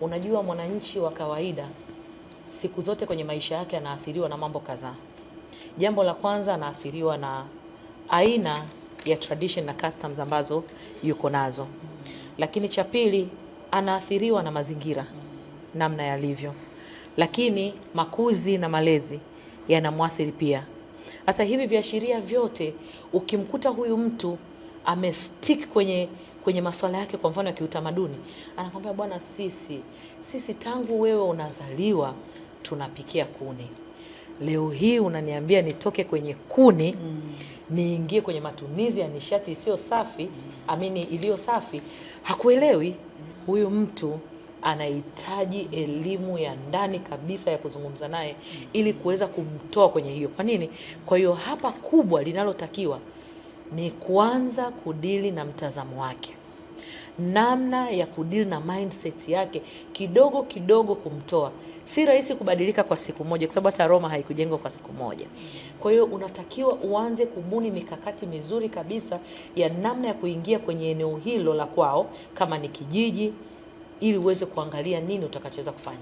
Unajua mwananchi wa kawaida siku zote kwenye maisha yake anaathiriwa na mambo kadhaa. Jambo la kwanza, anaathiriwa na aina ya tradition na customs ambazo yuko nazo. Lakini cha pili, anaathiriwa na mazingira namna yalivyo. Lakini makuzi na malezi yanamwathiri pia. Sasa hivi viashiria vyote, ukimkuta huyu mtu amestick kwenye masuala yake, kwa mfano ya kiutamaduni, anakwambia bwana, sisi tangu wewe unazaliwa tunapikia kuni. Leo hii unaniambia nitoke kwenye kuni niingie kwenye matumizi ya nishati isiyo safi, iliyo safi. Hakuelewi. Huyu mtu anahitaji elimu ya ndani kabisa ya kuzungumza naye ili kuweza kumtoa kwenye hiyo. Kwa nini? Kwa hiyo hapa kubwa linalotakiwa ni kuanza kudili na mtazamo wake, namna ya kudili na mindset yake, kidogo kidogo kumtoa. Si rahisi kubadilika kwa siku moja, kwa sababu hata Roma haikujengwa kwa siku moja. Kwa hiyo unatakiwa uanze kubuni mikakati mizuri kabisa ya namna ya kuingia kwenye eneo hilo la kwao, kama ni kijiji, ili uweze kuangalia nini utakachoweza kufanya.